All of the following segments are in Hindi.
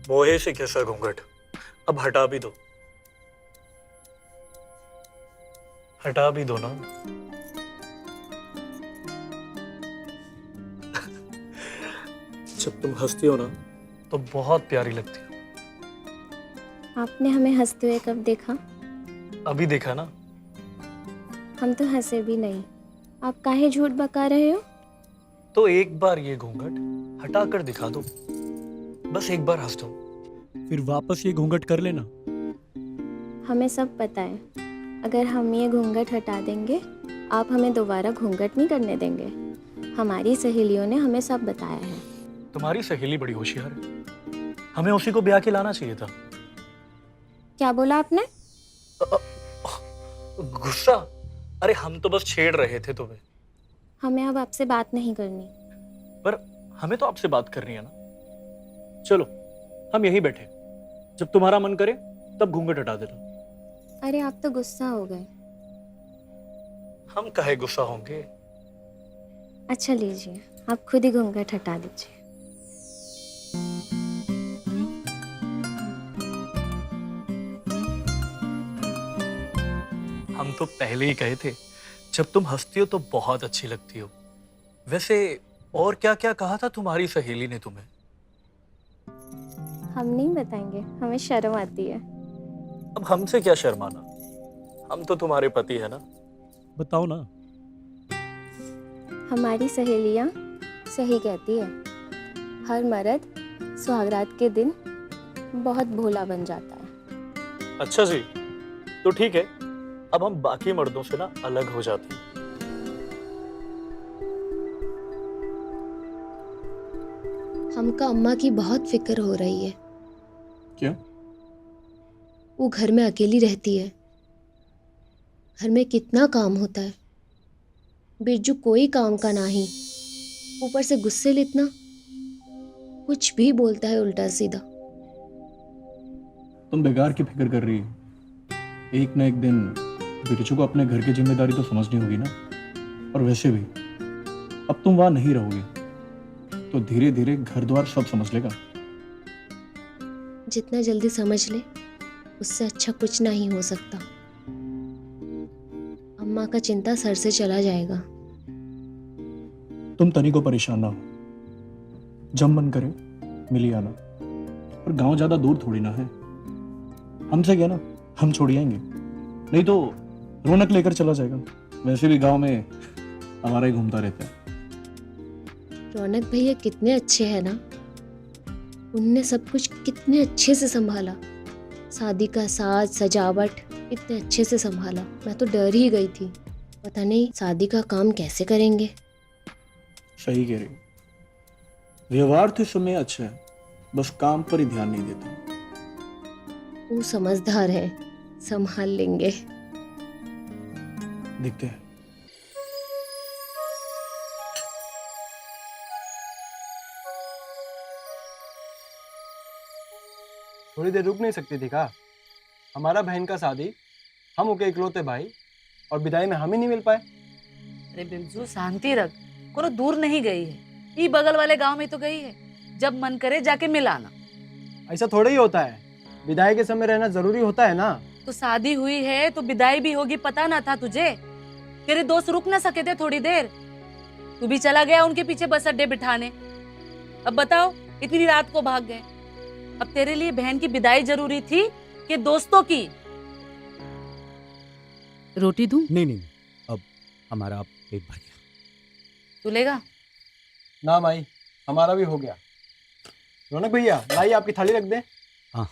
मोहे से कैसा घूंघट, अब हटा भी दो, हटा भी दो ना। जब तुम हंसती हो ना तो बहुत प्यारी लगती हो। आपने हमें हंसते हुए कब देखा? अभी देखा ना। हम तो हंसे भी नहीं। आप काहे झूठ बका रहे हो? तो एक बार ये घूंघट हटा कर दिखा दो, बस एक बार हंस दो, फिर वापस ये घूंघट कर लेना। हमें सब पता है, अगर हम ये घूंघट हटा देंगे आप हमें दोबारा घूंघट नहीं करने देंगे। हमारी सहेलियों ने हमें सब बताया है। तुम्हारी सहेली बड़ी होशियार है, हमें उसी को ब्याह के लाना चाहिए था। क्या बोला आपने? गुस्सा? अरे हम तो बस छेड़ रहे थे तुम्हें। हमें अब आपसे बात नहीं करनी। पर हमें तो आपसे बात करनी है ना। चलो हम यहीं बैठे, जब तुम्हारा मन करे तब घूंघट हटा देना। अरे आप तो गुस्सा हो गए। हम काहे गुस्सा होंगे। अच्छा लीजिए, आप खुद ही घूंघट हटा दीजिए। हम तो पहले ही कहे थे, जब तुम हंसती हो तो बहुत अच्छी लगती हो। वैसे और क्या क्या कहा था तुम्हारी सहेली ने तुम्हें? हम नहीं बताएंगे, हमें शर्म आती है। अब हमसे क्या शर्माना, हम तो तुम्हारे पति है ना। बताओ ना। हमारी सहेलियाँ सही कहती है, हर मर्द सुहागरात के दिन बहुत भोला बन जाता है। अच्छा जी, तो ठीक है, अब हम बाकी मर्दों से ना अलग हो जाते हैं। हमका अम्मा की बहुत फिक्र हो रही है। क्यों? वो घर में अकेली रहती है। घर में कितना काम होता है, बिरजू कोई काम का नहीं, ऊपर से गुस्से इतना, कुछ भी बोलता है उल्टा सीधा। तुम बेकार की फिक्र कर रही हो। एक ना एक दिन बिरजू को अपने घर की जिम्मेदारी तो समझनी होगी ना। और वैसे भी अब तुम वहां नहीं रहोगे तो धीरे धीरे घर द्वार सब समझ लेगा। जितना जल्दी समझ ले उससे अच्छा कुछ नहीं हो सकता। अम्मा का चिंता सर से चला जाएगा। तुम तनी को परेशान ना हो, जब मन करे मिली आना। और गांव ज्यादा दूर थोड़ी ना है, हमसे क्या ना, हम छोड़ आएंगे। नहीं तो रौनक लेकर चला जाएगा। वैसे भी गांव में हमारा ही घूमता रहता है। रौनक भैया कितने अच्छे हैं ना, उनने सब कुछ कितने अच्छे से संभाला। शादी का साज सजावट इतने अच्छे से संभाला, मैं तो डर ही गई थी, पता नहीं शादी का काम कैसे करेंगे। सही कह रही हो। व्यवहार तो इस समय अच्छा है, बस काम पर ही ध्यान नहीं देता। वो समझदार है, संभाल लेंगे। दिखते हैं। थोड़ी देर रुक नहीं सकती थी का? हमारा बहन का शादी, हम हो के इकलौते भाई, और विदाई में हम ही नहीं मिल पाए। अरे बिरजू शांति रख, कोनो दूर नहीं गई है, ये बगल वाले गांव में तो गई है। जब मन करे जाके मिलाना। ऐसा थोड़ा ही होता है, विदाई के समय रहना जरूरी होता है ना। तो शादी हुई है तो विदाई भी होगी, पता ना था तुझे? तेरे दोस्त रुक ना सके थे थोड़ी देर, तू भी चला गया उनके पीछे बस अड्डे बिठाने। अब बताओ, इतनी रात को भाग गए। अब तेरे लिए बहन की विदाई जरूरी थी कि दोस्तों की? रोटी दूं? नहीं नहीं, अब हमारा पेट भर गया। तू लेगा? ना माई, हमारा भी हो गया। रौनक भैया लाइए, आपकी थाली रख दे। हाँ।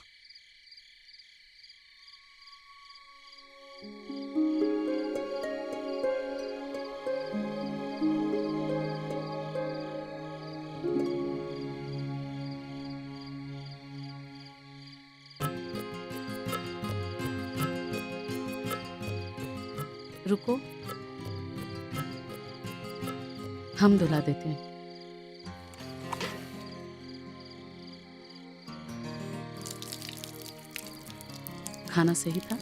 रुको, हम दुला देते हैं। खाना सही था?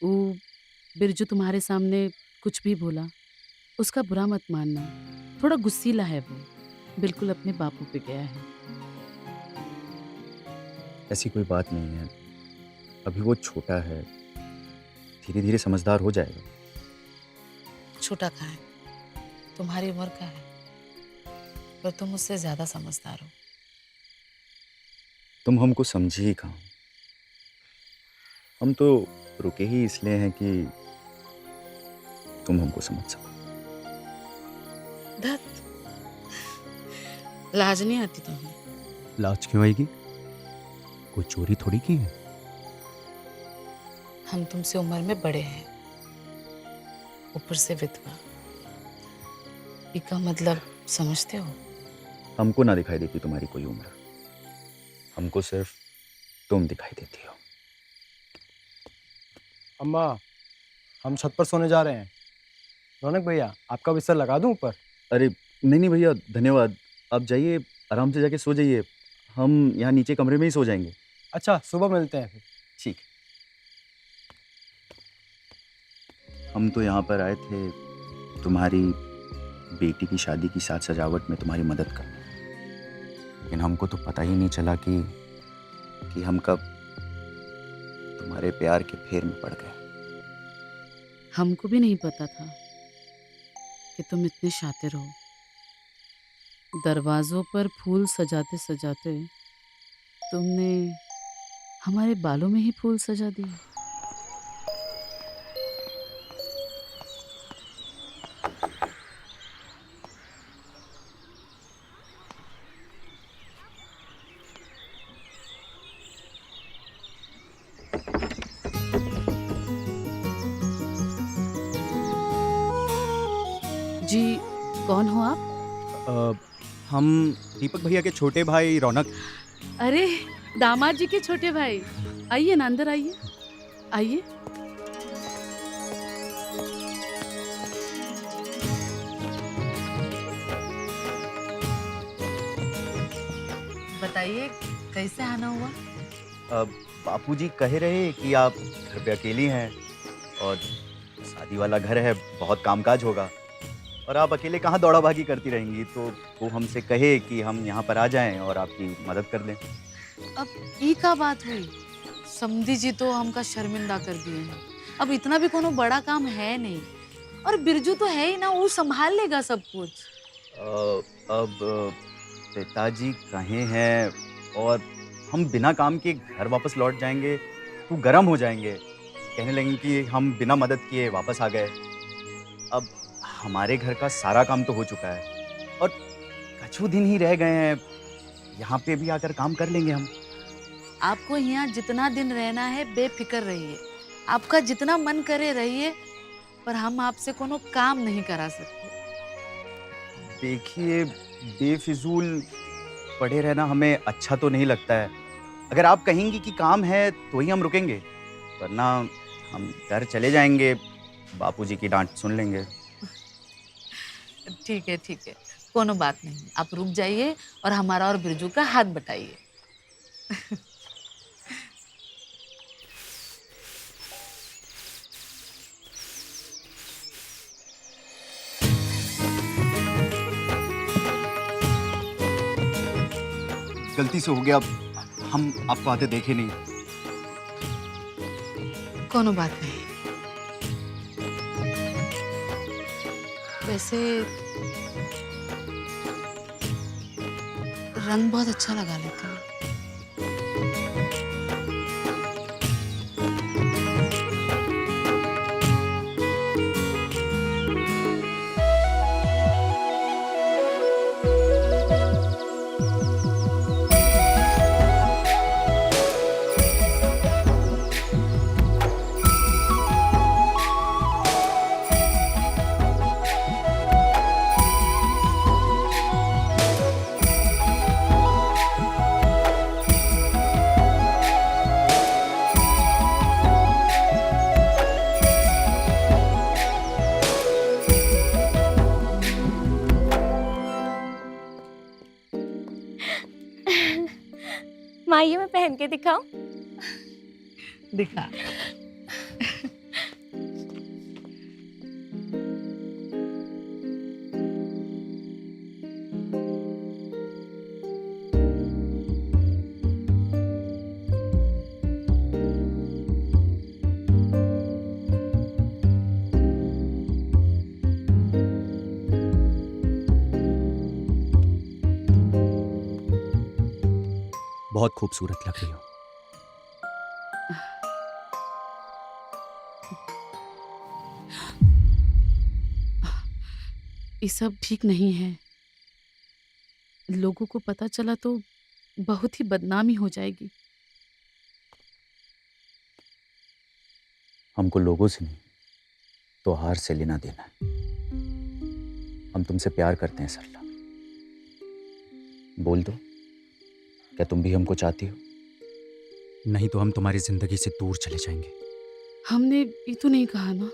वो बिरजू तुम्हारे सामने कुछ भी बोला, उसका बुरा मत मानना। थोड़ा गुस्सीला है वो, बिल्कुल अपने बापू पे गया है। ऐसी कोई बात नहीं है, अभी वो छोटा है, धीरे धीरे समझदार हो जाएगा। छोटा कहाँ है, तुम्हारी उम्र का है, पर तुम उससे ज्यादा समझदार हो। तुम हमको समझी ही कहाँ। हम तो रुके ही इसलिए हैं कि तुम हमको समझ सको। धत, लाज नहीं आती तुम्हें? लाज क्यों आएगी? कोई चोरी थोड़ी की है। हम तुमसे उम्र में बड़े हैं, ऊपर से विधवा, इसका मतलब समझते हो? हमको ना दिखाई देती तुम्हारी कोई उम्र, हमको सिर्फ तुम दिखाई देती हो। अम्मा, हम छत पर सोने जा रहे हैं। रौनक भैया, आपका बिस्तर लगा दूं ऊपर? अरे नहीं नहीं भैया, धन्यवाद। आप जाइए, आराम से जाके सो जाइए, हम यहाँ नीचे कमरे में ही सो जाएंगे। अच्छा, सुबह मिलते हैं फिर। ठीक। हम तो यहाँ पर आए थे तुम्हारी बेटी की शादी की साज सजावट में तुम्हारी मदद करने, लेकिन हमको तो पता ही नहीं चला कि हम कब तुम्हारे प्यार के फेर में पड़ गए। हमको भी नहीं पता था कि तुम इतने शातिर हो। दरवाजों पर फूल सजाते सजाते तुमने हमारे बालों में ही फूल सजा दिए। जी, कौन हो आप? हम दीपक भैया के छोटे भाई रौनक। अरे, दामाद जी के छोटे भाई, आइए ना, अंदर आइए, आइए। बताइए, कैसे आना हुआ? बापूजी कह रहे कि आप घर पे अकेली हैं और शादी वाला घर है, बहुत कामकाज होगा और आप अकेले कहाँ दौड़ा भागी करती रहेंगी, तो वो हमसे कहे कि हम यहाँ पर आ जाएं और आपकी मदद कर दें। अब ई का बात हुई, समधी जी तो हमका शर्मिंदा कर दिए हैं। अब इतना भी कोनो बड़ा काम है नहीं, और बिरजू तो है ही ना, वो संभाल लेगा सब कुछ। अब पिताजी कहे हैं और हम बिना काम के घर वापस लौट जाएंगे तो गर्म हो जाएंगे, कहने लगेंगे कि हम बिना मदद किए वापस आ गए। अब हमारे घर का सारा काम तो हो चुका है और कुछ दिन ही रह गए हैं, यहाँ पे भी आकर काम कर लेंगे हम। आपको यहाँ जितना दिन रहना है बेफिक्र रहिए, आपका जितना मन करे रहिए, पर हम आपसे कोनो काम नहीं करा सकते। देखिए, बेफिजूल पड़े रहना हमें अच्छा तो नहीं लगता है। अगर आप कहेंगी कि काम है तो ही हम रुकेंगे, वरना हम घर चले जाएंगे, बापूजी की डांट सुन लेंगे। ठीक है, ठीक है, कोनो बात नहीं, आप रुक जाइए और हमारा और बिरजू का हाथ बटाइए। गलती से हो गया, हम आपको आते देखे नहीं। कोनो बात नहीं। वैसे रंग बहुत अच्छा लगा लेते हैं। माँ, मैं पहन के दिखाऊं? दिखा। बहुत खूबसूरत लग रही हो। ये सब ठीक नहीं है। लोगों को पता चला तो बहुत ही बदनामी हो जाएगी। हमको लोगों से नहीं, त्योहार से लेना देना है। हम तुमसे प्यार करते हैं सरला। बोल दो, क्या तुम भी हमको चाहती हो? नहीं तो हम तुम्हारी जिंदगी से दूर चले जाएंगे। हमने ये तो नहीं कहा ना।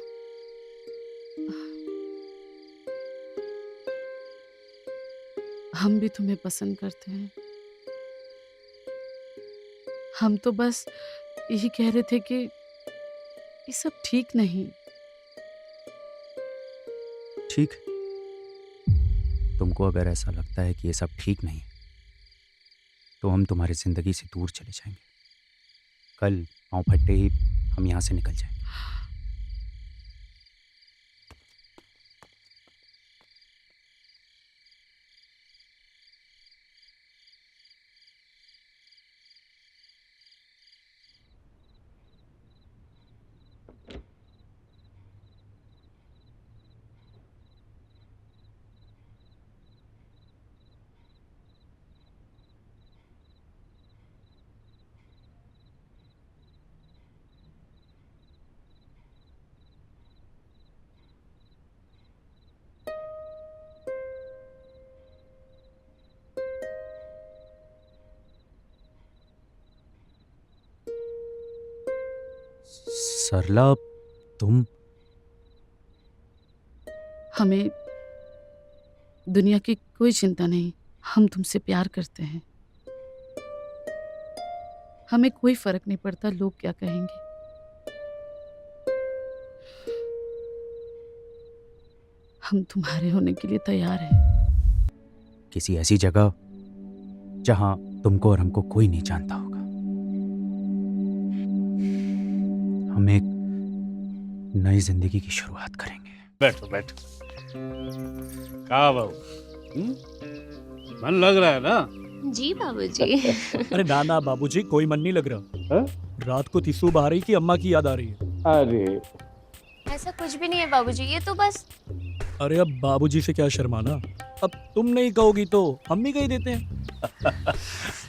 हम भी तुम्हें पसंद करते हैं। हम तो बस यही कह रहे थे कि ये सब ठीक नहीं। ठीक, तुमको अगर ऐसा लगता है कि ये सब ठीक नहीं, तो हम तुम्हारी जिंदगी से दूर चले जाएंगे। कल पाँव फटते ही हम यहाँ से निकल जाएंगे। सरला, तुम? हमें दुनिया की कोई चिंता नहीं। हम तुमसे प्यार करते हैं। हमें कोई फर्क नहीं पड़ता लोग क्या कहेंगे। हम तुम्हारे होने के लिए तैयार हैं। किसी ऐसी जगह जहां तुमको और हमको कोई नहीं जानता होगा। हम एक नई जिंदगी की शुरुआत करेंगे। बैठो बैठो। कहा बाबू, मन लग रहा है ना? जी बाबूजी। अरे ना ना बाबूजी, कोई मन नहीं लग रहा। हाँ? रात को तिस्सू बहा रही कि अम्मा की याद आ रही है। अरे ऐसा कुछ भी नहीं है बाबूजी, ये तो बस। अरे अब बाबूजी से क्या शर्माना। अब तुम नहीं कहोगी तो हम भी कह देते हैं।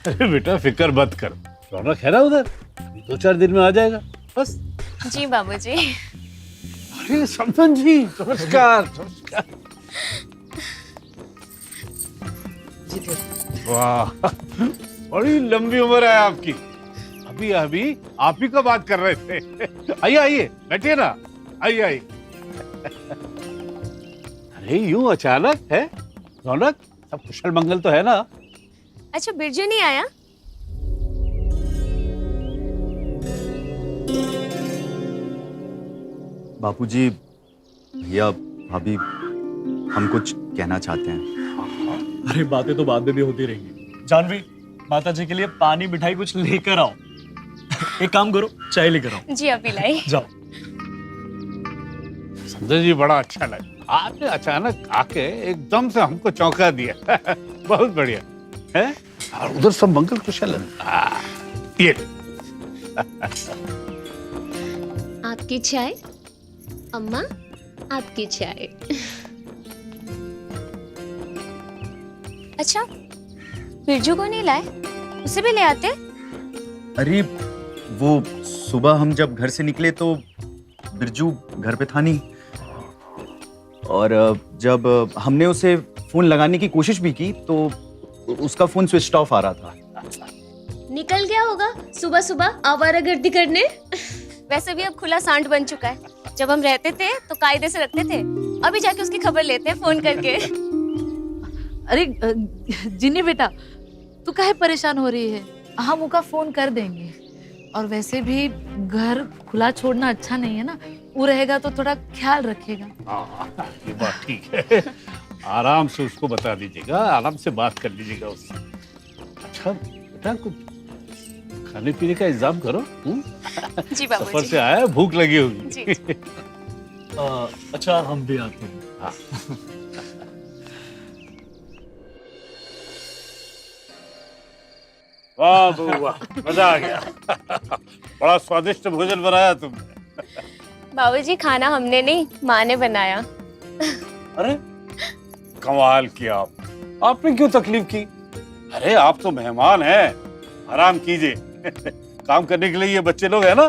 अरे बेटा फिक्र मत कर, रौनक है ना उधर, 2-4 दिन में आ जाएगा बस। जी बाबूजी। अरे समझन जी, नमस्कार नमस्कार। वाह, बड़ी लंबी उम्र है आपकी। अभी अभी आप ही का बात कर रहे थे। आइए आइए, बैठिए ना, आइए आइए। अरे यूं अचानक है रौनक, सब कुशल मंगल तो है ना? अच्छा बिरजू नहीं आया? बापूजी, भैया, भाभी, हम कुछ कहना चाहते हैं। अरे बातें तो बाद में भी होती रहेंगी। जानवी, माता जी के लिए पानी मिठाई कुछ लेकर आओ। एक काम करो, चाय लेकर आओ। जी अभी लाई। जाओ। संजय जी, बड़ा अच्छा लगा, आपने अचानक आके एकदम से हमको चौंका दिया। बहुत बढ़िया है। और उधर सब मंगल कुशल है। ये आपकी चाय अम्मा, आपकी चाय। अच्छा बिरजू को नहीं लाए? उसे भी ले आते। अरे वो सुबह हम जब घर से निकले तो बिरजू घर पे था नहीं, और जब हमने उसे फोन लगाने की कोशिश भी की तो उसका फोन स्विच ऑफ आ रहा था। निकल गया होगा सुबह सुबह आवारागर्दी करने। वैसे भी अब खुला सांड बन चुका है। जब हम रहते थे तो कायदे से रखते थे, अभी जाके उसकी खबर लेते हैं फोन करके। अरे जिन्नी बेटा, तू काहे परेशान हो रही है? हम उनका फोन कर देंगे। और वैसे भी घर खुला छोड़ना अच्छा नहीं है ना, वो रहेगा तो थोड़ा ख्याल रखेगा। ये बात ठीक है। आराम से उसको बता दीजिएगा, आराम से बात कर लीजिएगा उससे। अच्छा बेटा, कुछ खाने पीने का इंतजाम करो। जी सफर बाबूजी। से आया, भूख लगी होगी। जी। अच्छा हम भी आते हैं। हाँ। वाह बहू वाह, मजा आ गया। बड़ा स्वादिष्ट भोजन बनाया तुमने। बाबूजी खाना हमने नहीं, माँ ने बनाया। अरे कमाल किया आपने क्यों तकलीफ की? अरे आप तो मेहमान हैं, आराम कीजिए। काम करने के लिए ये बच्चे लोग हैं ना।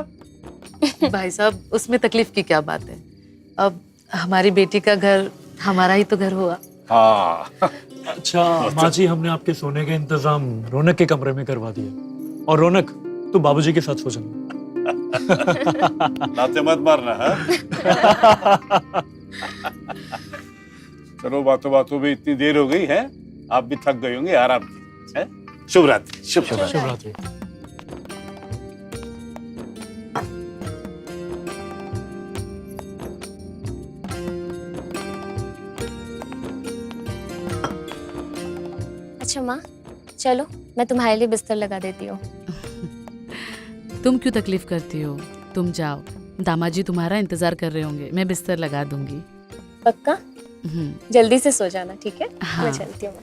भाई साहब, उसमें तकलीफ की क्या बात है? अब हमारी बेटी का घर हमारा ही तो घर हुआ। हाँ अच्छा माँ जी, हमने आपके सोने का इंतजाम रौनक के कमरे में करवा दिया। और रौनक, तू बाबूजी के साथ सो जाना। लाते मत मारना है। चलो बातों बातों में इतनी देर हो गई है, आप भी थक गए होंगे, आराम कीजिए। शुभ रात्रि। शुभ रात्रि। शुभ रात्रि। अच्छा माँ, चलो मैं तुम्हारे लिए बिस्तर लगा देती हूँ। तुम क्यों तकलीफ करती हो? तुम जाओ, दामाजी तुम्हारा इंतजार कर रहे होंगे, मैं बिस्तर लगा दूंगी। पक्का? जल्दी से सो जाना, ठीक है? हाँ। मैं चलती हूँ।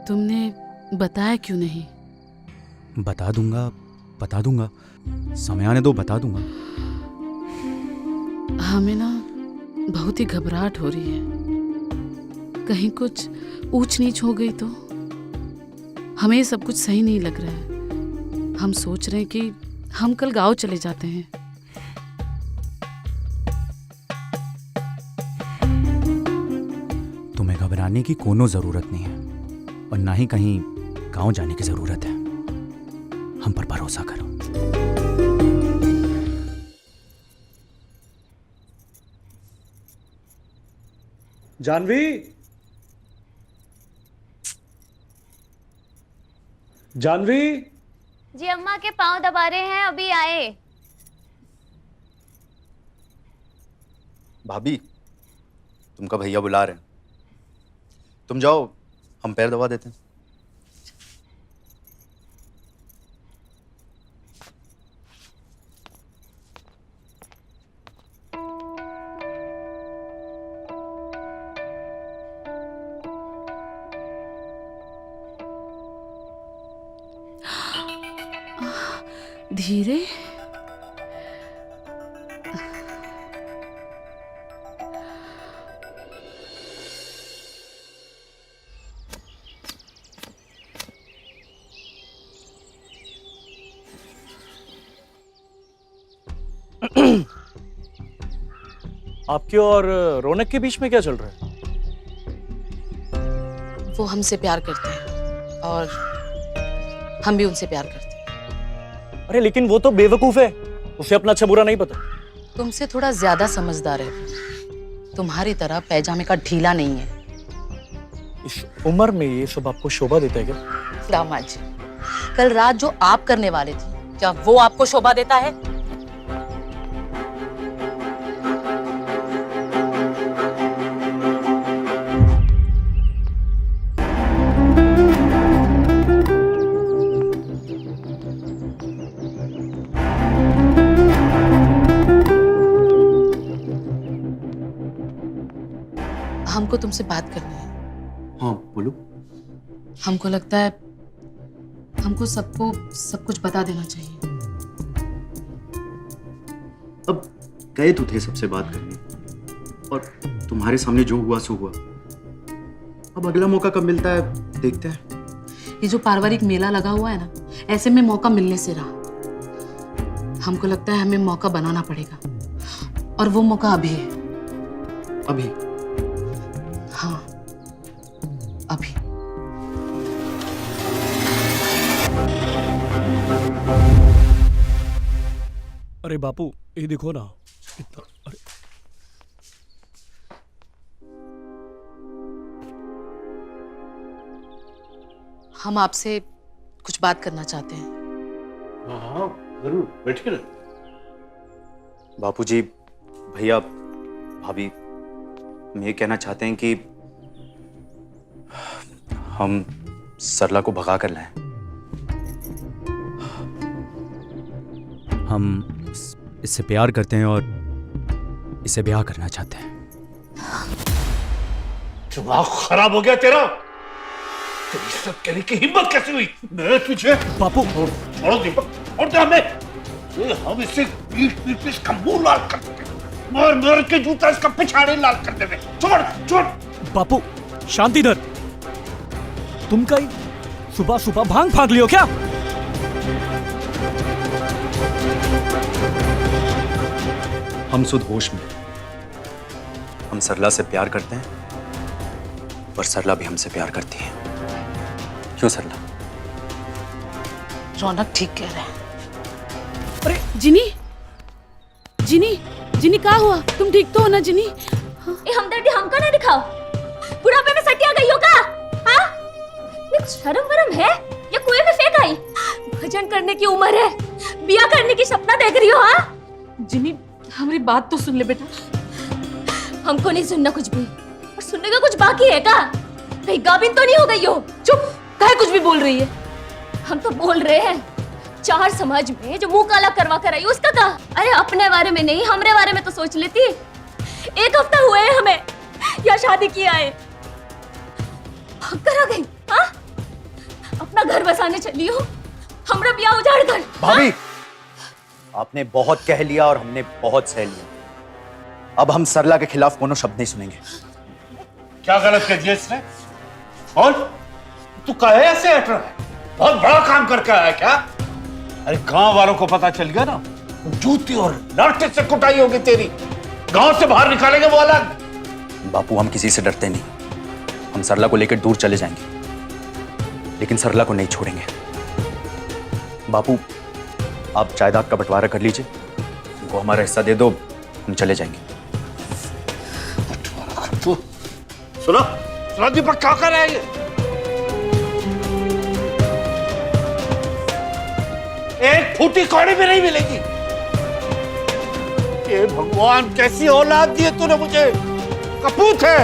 तुमने बताया क्यों नहीं? बता दूंगा, समय आने दो, बता दूंगा। हमें ना बहुत ही घबराहट हो रही है, कहीं कुछ ऊंच नीच हो गई तो। हमें ये सब कुछ सही नहीं लग रहा है। हम सोच रहे हैं कि हम कल गांव चले जाते हैं। तुम्हें घबराने की कोनो जरूरत नहीं है, और ना ही कहीं गांव जाने की जरूरत है। हम पर भरोसा करो। जानवी, जानवी, जी अम्मा के पाँव दबा रहे हैं, अभी आए। भाभी, तुमका भैया बुला रहे हैं। तुम जाओ, हम पैर दबा देते हैं। धीरे। आपके और रौनक के बीच में क्या चल रहा है? वो हमसे प्यार करते हैं और हम भी उनसे प्यार करते हैं। अरे लेकिन वो तो बेवकूफ है, उसे अपना अच्छा बुरा नहीं पता। तुमसे थोड़ा ज्यादा समझदार है, तुम्हारी तरह पैजामे का ढीला नहीं है। इस उम्र में ये सब आपको शोभा देता है क्या? दामाद जी, कल रात जो आप करने वाले थे, क्या वो आपको शोभा देता है? हमको तुमसे बात करनी है। हाँ बोलो। हमको लगता है हमको सबको सब कुछ बता देना चाहिए। अब गए तो थे सबसे बात करने, और तुम्हारे सामने जो हुआ सो हुआ। अब अगला मौका कब मिलता है देखते हैं। ये जो पारिवारिक मेला लगा हुआ है ना, ऐसे में मौका मिलने से रहा। हमको लगता है हमें मौका बनाना पड़ेगा, और वो मौका अभी है। अभी? हाँ, अभी। अरे बापू, ये देखो ना इतना। अरे हम आपसे कुछ बात करना चाहते हैं। हाँ जरूर, बैठिए ना। बापूजी, भैया, भाभी, हम ये कहना चाहते हैं कि हम सरला को भगा कर लाएं। हम इससे प्यार करते हैं और इससे ब्याह करना चाहते हैं। दिमाग खराब हो गया तेरा? तेरी सब कहने की हिम्मत कैसे हुई? मैं तुझे बापू छोड़ो दीपक, छोड़ दे हमें। हम इसे पीट इसका मुंह लाल कर देंगे, मार मार के जूता इसका पिछाड़े लाल कर देंगे। छोड़ छोड़। बापू शांति धर। तुम कहीं सुबह सुबह भांग फांक लियो क्या? हम सुध होश में। हम सरला से प्यार करते हैं और सरला भी हमसे प्यार करती है। क्यों सरला? रौनक ठीक कह रहे हैं। अरे जिनी, जिनी, जिनी क्या हुआ? तुम ठीक तो हो ना जिनी? ये हमदर्दी हमको ना दिखाओ। बुढ़ापे में सटिया गई हो का? हाँ? ये शर्म वरम है या कुएं में फेंक आई? भजन करने की उम्र है, बिया करने की सपना देख रही हो? हाँ? जिनी हमारी बात तो सुन ले बेटा। हमको नहीं सुनना कुछ भी, और सुनने का कुछ बाकी है का? कहीं गाभिन तो नहीं हो गई हो? चुप, काहे कुछ भी बोल रही है? हम तो बोल रहे हैं, चार समाज में जो मुंह काला करवा कर आई उसका का? अरे अपने बारे में नहीं, हमरे बारे में तो सोच लेती। एक हफ्ता हुए है हमें या शादी किया है, भाग कर आ गई। हाँ? अपना घर बसाने चली हो, हमरा ब्याह उजाड़ कर। भाभी, आपने बहुत कह लिया और हमने बहुत सह लिया। अब हम सरला के खिलाफ कोनो शब्द नहीं सुनेंगे। क्या गलत कर दिया इसने? और तू काहे ऐसे हट रहा है? बहुत बड़ा काम करके आया क्या? अरे गांव वालों को पता चल गया ना, जूती और लाठी से कुटाई होगी तेरी। गांव से बाहर निकालेंगे वो अलग। बापू, हम किसी से डरते नहीं। हम सरला को लेकर दूर चले जाएंगे, लेकिन सरला को नहीं छोड़ेंगे। बापू, आप जायदाद का बंटवारा कर लीजिए, उनको हमारा हिस्सा दे दो, हम चले जाएंगे। तू सुनो, सुनो दीपक, क्या कर रहा है ये? एक फूटी कौड़ी भी नहीं मिलेगी। ये भगवान, कैसी औलाद दी है तूने मुझे? कपूत है,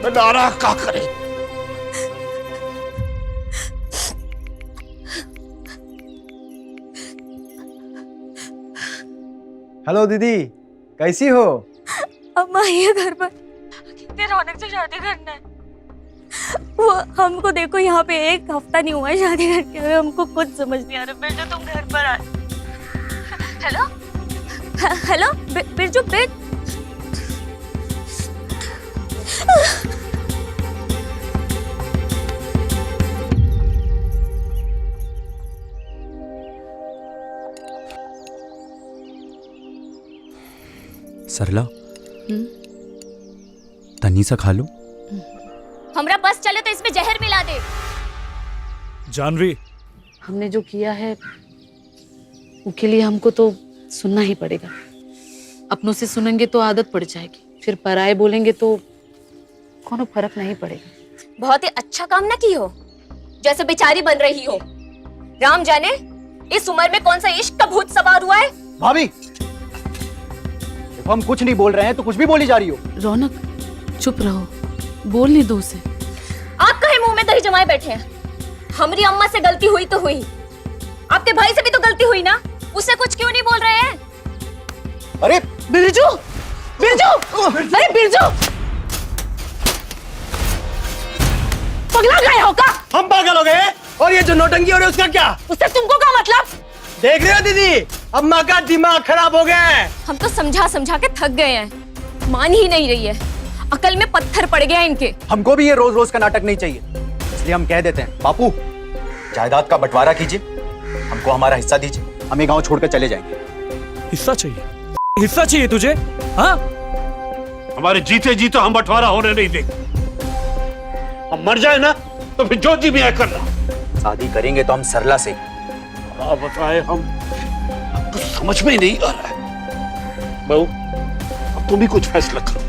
मैं नाराज क्या करे? हेलो दीदी, कैसी हो? अम्मा ये घर पर कितने रौनक से शादी करना है। वो हमको देखो, यहाँ पे एक हफ्ता नहीं हुआ है शादी करके हुए, हमको कुछ समझ नहीं आ रहा। बिरजू तुम घर पर आ। हेलो हेलो बिरजू, सरला, तन्नी सा खा लो। हमरा बस चले तो इसमें जहर मिला दे। जानवी, हमने जो किया है उसके लिए हमको तो सुनना ही पड़ेगा। अपनों से सुनेंगे तो आदत पड़ जाएगी, फिर पराए बोलेंगे तो कोनो फर्क नहीं पड़ेगा। बहुत ही अच्छा काम ना की हो, जैसे बेचारी बन रही हो। राम जाने इस उम्र में कौन सा इश्क का भूत सवार हुआ है। भाभी, देखो हम कुछ नहीं बोल रहे हैं तो कुछ भी बोली जा रही हो। रौनक चुप रहो, बोल नहीं दो उसे। आप कहे मुंह में दही जमाए बैठे हैं। हमारी अम्मा से गलती हुई तो हुई, आपके भाई से भी तो गलती हुई ना, उससे कुछ क्यों नहीं बोल रहे हैं? अरे बिरजू, बिरजू, अरे बिरजू, पगला गए हो का? हम पागल हो गए? और ये जो नौटंकी हो रही है उसका क्या? उससे तुमको क्या मतलब? देख रहे हो दीदी, अम्मा का दिमाग खराब हो गया है। हम तो समझा समझा के थक गए हैं, मान ही नहीं रही है। अकल में पत्थर पड़ गया इनके। हमको भी ये रोज रोज का नाटक नहीं चाहिए, इसलिए हम कह देते हैं, बापू जायदाद का बंटवारा कीजिए, हमको हमारा हिस्सा दीजिए, हम ये गांव छोड़कर चले जाएंगे। हिस्सा चाहिए? हिस्सा चाहिए तुझे? हाँ? हमारे जीते जीते हम बंटवारा होने नहीं देंगे। हम मर जाए ना तो फिर जो जी में करना। शादी करेंगे तो हम सरला से। क्या बताए हम, कुछ समझ में ही नहीं आ रहा है। बहू, अब तुम ही कुछ फैसला करो।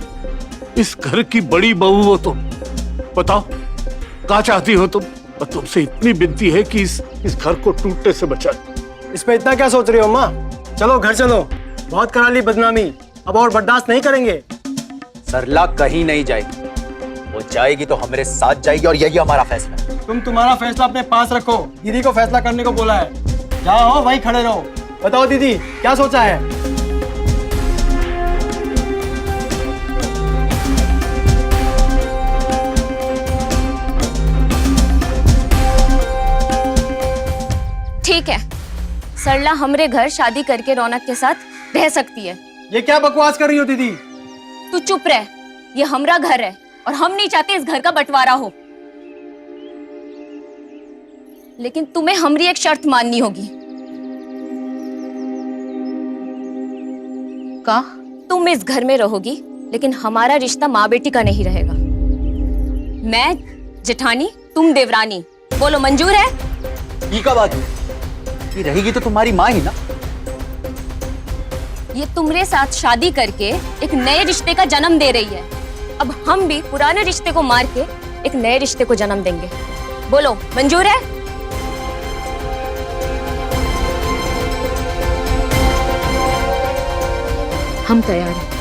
इस घर की बड़ी बहू हो तुम, बताओ क्या चाहती हो तुम? और तुमसे इतनी विनती है कि इस घर को टूटने से बचाओ। इस पे इतना क्या सोच रही हो अम्मा? चलो घर चलो, बहुत करा ली बदनामी, अब और बर्दाश्त नहीं करेंगे। सरला कहीं नहीं जाएगी, वो जाएगी तो हमारे साथ जाएगी और यही हमारा फैसला है। तुम तुम्हारा फैसला अपने पास रखो, दीदी को फैसला करने को बोला है। जहाँ हो वहीं खड़े रहो। बताओ दीदी, क्या सोचा है? सरला हमरे घर शादी करके रौनक के साथ रह सकती है। ये क्या बकवास कर रही हो दीदी? तू चुप रह, ये हमरा घर है और हम नहीं चाहते इस घर का बंटवारा हो। लेकिन तुम्हें हमारी एक शर्त माननी होगी। का? तुम इस घर में रहोगी, लेकिन हमारा रिश्ता माँ बेटी का नहीं रहेगा। मैं जेठानी, तुम देवरानी। बोलो मंजूर है? ये का बात है? ये रहेगी तो तुम्हारी माँ ही ना। ये तुम्हारे साथ शादी करके एक नए रिश्ते का जन्म दे रही है। अब हम भी पुराने रिश्ते को मार के एक नए रिश्ते को जन्म देंगे। बोलो मंजूर है? हम तैयार हैं।